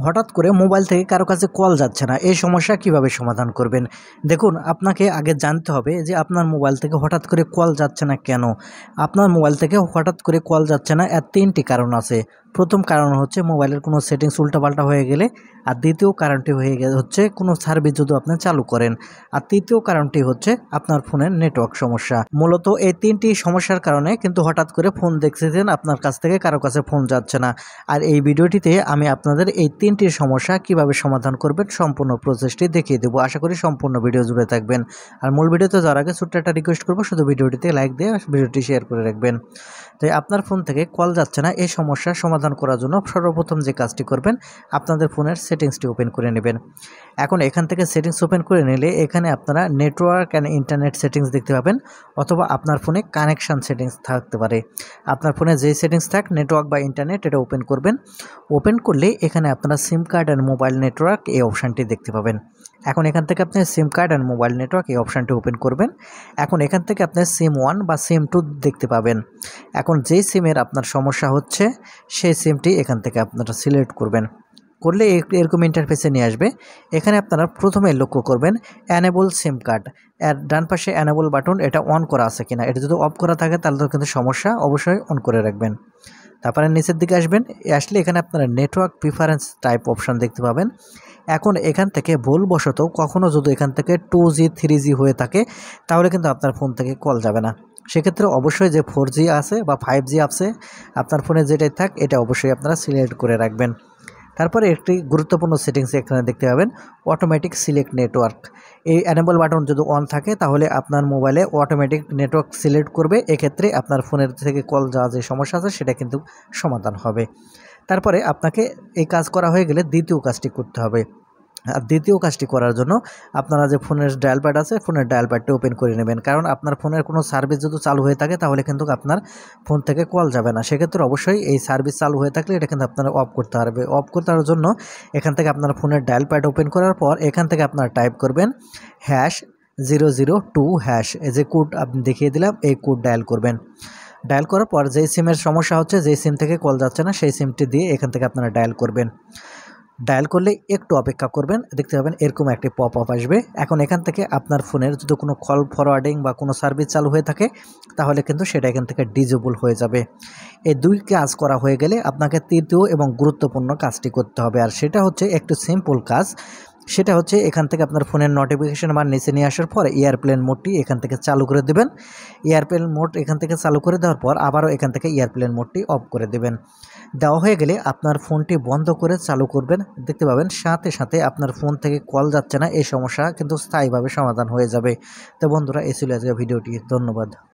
হঠাৎ করে মোবাইল থেকে কারো কাছে কল যাচ্ছে না, এই সমস্যা কিভাবে সমাধান করবেন? দেখুন, আপনাকে আগে জানতে হবে যে আপনার মোবাইল থেকে হঠাৎ করে কল যাচ্ছে না কেন? আপনার মোবাইল থেকে হঠাৎ করে কল যাচ্ছে না, এর ৩টি কারণ আছে। প্রথম কারণ হচ্ছে মোবাইলের কোনো সেটিংস উল্টাপাল্টা হয়ে গেলে, আর দ্বিতীয় কারণটি হচ্ছে কোনো সার্ভিস যদি আপনি চালু করেন, আর তৃতীয় কারণটি হচ্ছে আপনার ফোনের নেটওয়ার্ক সমস্যা। মূলত এই ৩টি সমস্যার কারণে কিন্তু হঠাৎ করে ফোন দেখতেছেন আপনার কাছ থেকে কারো কাছে ফোন যাচ্ছে না। আর এই ভিডিওটিতে আমি আপনাদের এই ৩টি সমস্যা কিভাবে সমাধান করবেন সম্পূর্ণ প্রসেসটি দেখিয়ে দেবো। আশা করি সম্পূর্ণ ভিডিও জুড়ে থাকবেন। আর মূল ভিডিওতে যাওয়ার আগে ছোট্ট একটা রিকোয়েস্ট করবো, শুধু ভিডিওটিতে লাইক দিয়ে ভিডিওটি শেয়ার করে রাখবেন। তো আপনার ফোন থেকে কল যাচ্ছে না, এই সমস্যার সমাধান করার জন্য সর্বপ্রথম যে কাজটি করবেন, আপনাদের ফোনের সেটিংসটি ওপেন করে নেবেন। এখন এখান থেকে সেটিংস ওপেন করে নিলে এখানে আপনারা নেটওয়ার্ক অ্যান্ড ইন্টারনেট সেটিংস দেখতে পাবেন, অথবা আপনার ফোনে কানেকশান সেটিংস থাকতে পারে। আপনার ফোনে যেই সেটিংস থাক, নেটওয়ার্ক বা ইন্টারনেট, এটা ওপেন করবেন। ওপেন করলে এখানে আপনারা সিম কার্ড অ্যান্ড মোবাইল নেটওয়ার্ক এই অপশানটি দেখতে পাবেন। এখন এখান থেকে আপনি সিম কার্ড অ্যান্ড মোবাইল নেটওয়ার্ক এই অপশানটি ওপেন করবেন। এখন এখান থেকে আপনি সিম 1 বা সিম 2 দেখতে পাবেন। এখন যেই সিমের আপনার সমস্যা হচ্ছে সেই সিমটি এখান থেকে আপনারা সিলেক্ট করবেন। করলে এরকম ইন্টারফেসে নিয়ে আসবে। এখানে আপনারা প্রথমে লক্ষ্য করবেন অ্যানেবল সিম কার্ড, এর ডান পাশে অ্যানেবল বাটন, এটা অন করা আছে কিনা। এটা যদি অফ করা থাকে তাহলে তো কিন্তু সমস্যা, অবশ্যই অন করে রাখবেন। তারপরে নিচের দিকে আসবেন, আসলে এখানে আপনারা নেটওয়ার্ক প্রিফারেন্স টাইপ অপশান দেখতে পাবেন। এখন এখান থেকে ভুলবশত কখনও যদি এখান থেকে 2G 3G হয়ে থাকে, তাহলে কিন্তু আপনার ফোন থেকে কল যাবে না। সেক্ষেত্রে অবশ্যই যে 4G আছে বা 5G আছে, আপনার ফোনে যেটাই থাক, এটা অবশ্যই আপনারা সিলেক্ট করে রাখবেন। তারপরে একটি গুরুত্বপূর্ণ সেটিংস এখানে দেখতে পাবেন, অটোমেটিক সিলেক্ট নেটওয়ার্ক। এই অ্যানেবল বাটন যদি অন থাকে তাহলে আপনার মোবাইলে অটোমেটিক নেটওয়ার্ক সিলেক্ট করবে। এক্ষেত্রে আপনার ফোনের থেকে কল যাওয়া যে সমস্যা আছে সেটা কিন্তু সমাধান হবে। তারপরে আপনাকে এই কাজ করা হয়ে গেলে দ্বিতীয় কাজটি করতে হবে। আর দ্বিতীয় কাজটি করার জন্য আপনারা যে ফোনের ডায়াল প্যাড আছে, ফোনের ডায়াল প্যাডটি ওপেন করে নেবেন। কারণ আপনার ফোনের কোনো সার্ভিস যদি চালু হয়ে থাকে তাহলে কিন্তু আপনার ফোন থেকে কল যাবে না। সেক্ষেত্রে অবশ্যই এই সার্ভিস চালু হয়ে থাকলে এটা কিন্তু আপনারা অফ করতে হবে। অফ করার জন্য এখান থেকে আপনার ফোনের ডায়াল প্যাড ওপেন করার পর এখান থেকে আপনারা টাইপ করবেন #002#, এই যে কোড আপনি দেখিয়ে দিলাম, এই কোড ডায়াল করবেন। ডায়াল করার পর যেই সিমের সমস্যা হচ্ছে, যেই সিম থেকে কল যাচ্ছে না, সেই সিমটি দিয়ে এখান থেকে আপনারা ডায়াল করবেন। ডায়াল করলে একটু অপেক্ষা করবেন, দেখতে পাবেন এরকম একটি পপ আপ আসবে। এখন এখান থেকে আপনার ফোনের যদি কোনো কল ফরওয়ার্ডিং বা কোনো সার্ভিস চালু হয়ে থাকে তাহলে কিন্তু সেটা এখান থেকে ডিজেবল হয়ে যাবে। এই 2 কাজ করা হয়ে গেলে আপনাকে তৃতীয় এবং গুরুত্বপূর্ণ কাজটি করতে হবে, আর সেটা হচ্ছে একটু সিম্পল কাজ। সেটা হচ্ছে এখান থেকে আপনার ফোনের নোটিফিকেশন বার নিচে নিয়ে আসার পর এয়ারপ্লেন মোডটি এখান থেকে চালু করে দেবেন। এয়ারপ্লেন মোড এখান থেকে চালু করে দেওয়ার পর আবারও এখান থেকে এয়ারপ্লেন মোডটি অফ করে দেবেন। দেওয়া হয়ে গেলে আপনার ফোনটি বন্ধ করে চালু করবেন। দেখতে পাবেন সাথে সাথে আপনার ফোন থেকে কল যাচ্ছে না, এই সমস্যা কিন্তু স্থায়ীভাবে সমাধান হয়ে যাবে। তো বন্ধুরা, এই ছিল আজকের ভিডিওটি। ধন্যবাদ।